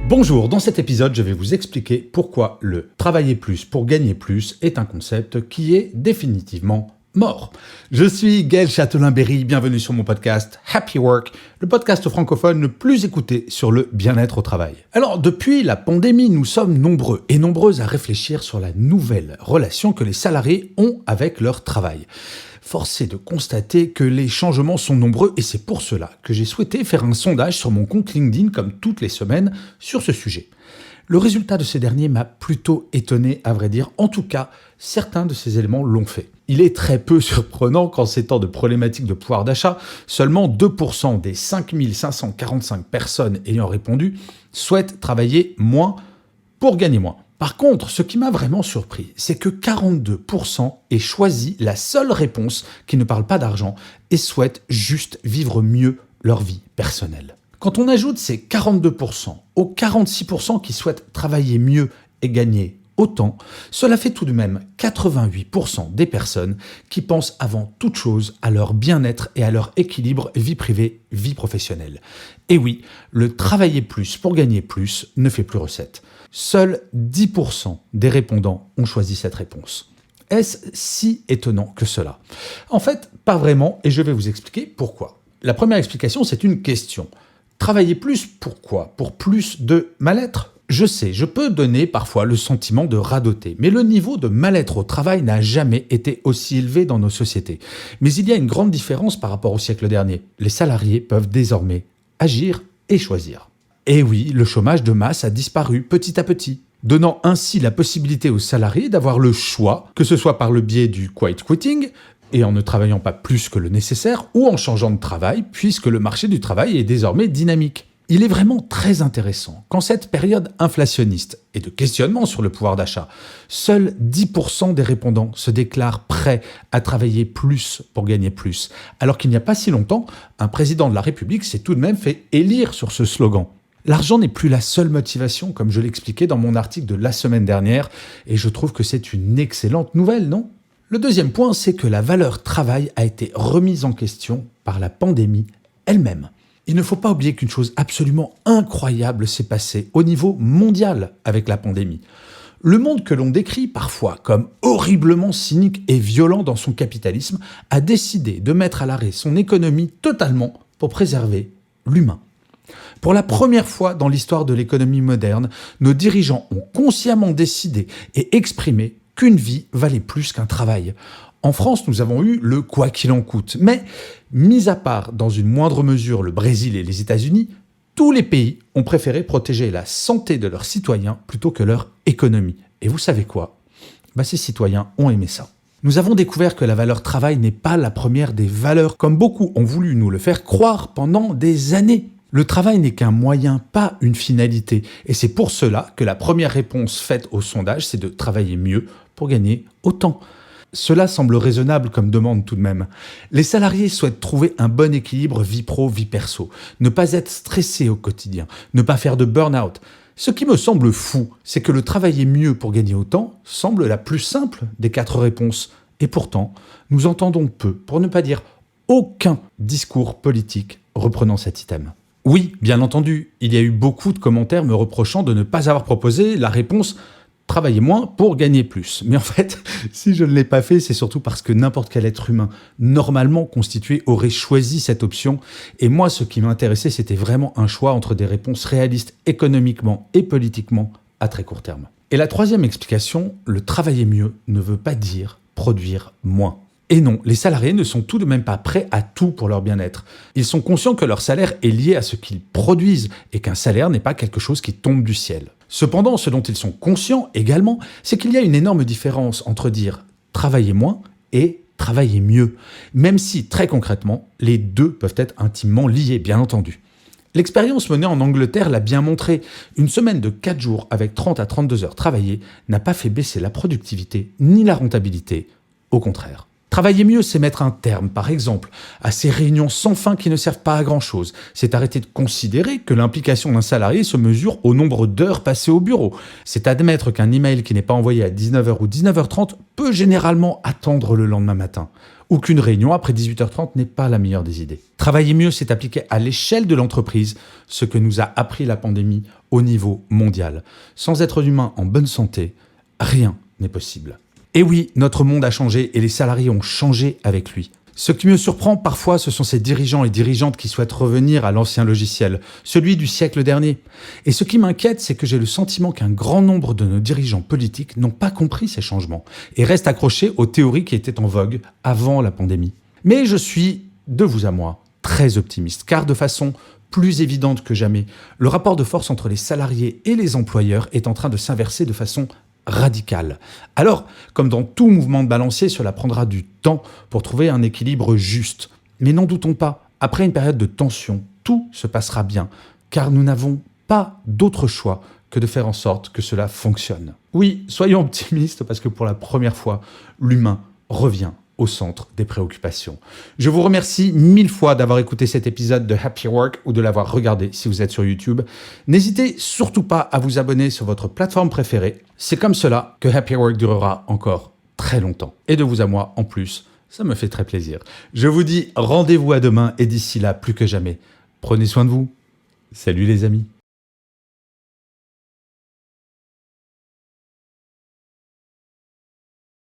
Bonjour, dans cet épisode, je vais vous expliquer pourquoi le « travailler plus pour gagner plus » est un concept qui est définitivement mort. Je suis Gaël Châtelain-Berry, bienvenue sur mon podcast Happy Work, le podcast francophone le plus écouté sur le bien-être au travail. Alors, depuis la pandémie, nous sommes nombreux et nombreuses à réfléchir sur la nouvelle relation que les salariés ont avec leur travail. Force est de constater que les changements sont nombreux et c'est pour cela que j'ai souhaité faire un sondage sur mon compte LinkedIn comme toutes les semaines sur ce sujet. Le résultat de ces derniers m'a plutôt étonné à vrai dire, en tout cas certains de ces éléments l'ont fait. Il est très peu surprenant qu'en ces temps de problématiques de pouvoir d'achat, seulement 2% des 5545 personnes ayant répondu souhaitent travailler moins pour gagner moins. Par contre, ce qui m'a vraiment surpris, c'est que 42% aient choisi la seule réponse qui ne parle pas d'argent et souhaitent juste vivre mieux leur vie personnelle. Quand on ajoute ces 42% aux 46% qui souhaitent travailler mieux et gagner autant, cela fait tout de même 88% des personnes qui pensent avant toute chose à leur bien-être et à leur équilibre vie privée, vie professionnelle. Et oui, le travailler plus pour gagner plus ne fait plus recette. Seuls 10% des répondants ont choisi cette réponse. Est-ce si étonnant que cela ? En fait, pas vraiment, et je vais vous expliquer pourquoi. La première explication, c'est une question. Travailler plus, pourquoi ? Pour plus de mal-être ? Je sais, je peux donner parfois le sentiment de radoter, mais le niveau de mal-être au travail n'a jamais été aussi élevé dans nos sociétés. Mais il y a une grande différence par rapport au siècle dernier. Les salariés peuvent désormais agir et choisir. Et oui, le chômage de masse a disparu petit à petit, donnant ainsi la possibilité aux salariés d'avoir le choix, que ce soit par le biais du quiet quitting, et en ne travaillant pas plus que le nécessaire, ou en changeant de travail, puisque le marché du travail est désormais dynamique. Il est vraiment très intéressant qu'en cette période inflationniste et de questionnement sur le pouvoir d'achat, seuls 10% des répondants se déclarent prêts à travailler plus pour gagner plus, alors qu'il n'y a pas si longtemps, un président de la République s'est tout de même fait élire sur ce slogan. L'argent n'est plus la seule motivation, comme je l'expliquais dans mon article de la semaine dernière, et je trouve que c'est une excellente nouvelle, non ? Le deuxième point, c'est que la valeur travail a été remise en question par la pandémie elle-même. Il ne faut pas oublier qu'une chose absolument incroyable s'est passée au niveau mondial avec la pandémie. Le monde que l'on décrit parfois comme horriblement cynique et violent dans son capitalisme a décidé de mettre à l'arrêt son économie totalement pour préserver l'humain. Pour la première fois dans l'histoire de l'économie moderne, nos dirigeants ont consciemment décidé et exprimé qu'une vie valait plus qu'un travail. En France, nous avons eu le « quoi qu'il en coûte ». Mais, mis à part dans une moindre mesure le Brésil et les États-Unis, tous les pays ont préféré protéger la santé de leurs citoyens plutôt que leur économie. Et vous savez quoi ? Ces citoyens ont aimé ça. Nous avons découvert que la valeur travail n'est pas la première des valeurs, comme beaucoup ont voulu nous le faire croire pendant des années. Le travail n'est qu'un moyen, pas une finalité. Et c'est pour cela que la première réponse faite au sondage, c'est de travailler mieux pour gagner autant. Cela semble raisonnable comme demande tout de même. Les salariés souhaitent trouver un bon équilibre vie pro, vie perso, ne pas être stressés au quotidien, ne pas faire de burn-out. Ce qui me semble fou, c'est que le travailler mieux pour gagner autant semble la plus simple des 4 réponses. Et pourtant, nous entendons peu, pour ne pas dire aucun discours politique reprenant cet item. Oui, bien entendu, il y a eu beaucoup de commentaires me reprochant de ne pas avoir proposé la réponse « travailler moins pour gagner plus ». Mais en fait, si je ne l'ai pas fait, c'est surtout parce que n'importe quel être humain normalement constitué aurait choisi cette option. Et moi, ce qui m'intéressait, c'était vraiment un choix entre des réponses réalistes économiquement et politiquement à très court terme. Et la troisième explication, le travailler mieux ne veut pas dire produire moins. Et non, les salariés ne sont tout de même pas prêts à tout pour leur bien-être. Ils sont conscients que leur salaire est lié à ce qu'ils produisent et qu'un salaire n'est pas quelque chose qui tombe du ciel. Cependant, ce dont ils sont conscients également, c'est qu'il y a une énorme différence entre dire « travailler moins » et « travailler mieux », même si, très concrètement, les deux peuvent être intimement liés, bien entendu. L'expérience menée en Angleterre l'a bien montré. Une semaine de 4 jours avec 30 à 32 heures travaillées n'a pas fait baisser la productivité ni la rentabilité, au contraire. Travailler mieux, c'est mettre un terme, par exemple, à ces réunions sans fin qui ne servent pas à grand-chose. C'est arrêter de considérer que l'implication d'un salarié se mesure au nombre d'heures passées au bureau. C'est admettre qu'un email qui n'est pas envoyé à 19h ou 19h30 peut généralement attendre le lendemain matin. ou qu'une réunion après 18h30 n'est pas la meilleure des idées. Travailler mieux, c'est appliquer à l'échelle de l'entreprise ce que nous a appris la pandémie au niveau mondial. Sans être humain en bonne santé, rien n'est possible. Et oui, notre monde a changé et les salariés ont changé avec lui. Ce qui me surprend parfois, ce sont ces dirigeants et dirigeantes qui souhaitent revenir à l'ancien logiciel, celui du siècle dernier. Et ce qui m'inquiète, c'est que j'ai le sentiment qu'un grand nombre de nos dirigeants politiques n'ont pas compris ces changements et restent accrochés aux théories qui étaient en vogue avant la pandémie. Mais je suis, de vous à moi, très optimiste, car de façon plus évidente que jamais, le rapport de force entre les salariés et les employeurs est en train de s'inverser de façon radicale. Alors, comme dans tout mouvement de balancier, cela prendra du temps pour trouver un équilibre juste. Mais n'en doutons pas, après une période de tension, tout se passera bien, car nous n'avons pas d'autre choix que de faire en sorte que cela fonctionne. Oui, soyons optimistes, parce que pour la première fois, l'humain revient au centre des préoccupations. Je vous remercie 1000 fois d'avoir écouté cet épisode de Happy Work ou de l'avoir regardé si vous êtes sur YouTube. N'hésitez surtout pas à vous abonner sur votre plateforme préférée. C'est comme cela que Happy Work durera encore très longtemps. Et de vous à moi, en plus, ça me fait très plaisir. Je vous dis rendez-vous à demain et d'ici là, plus que jamais, prenez soin de vous. Salut les amis.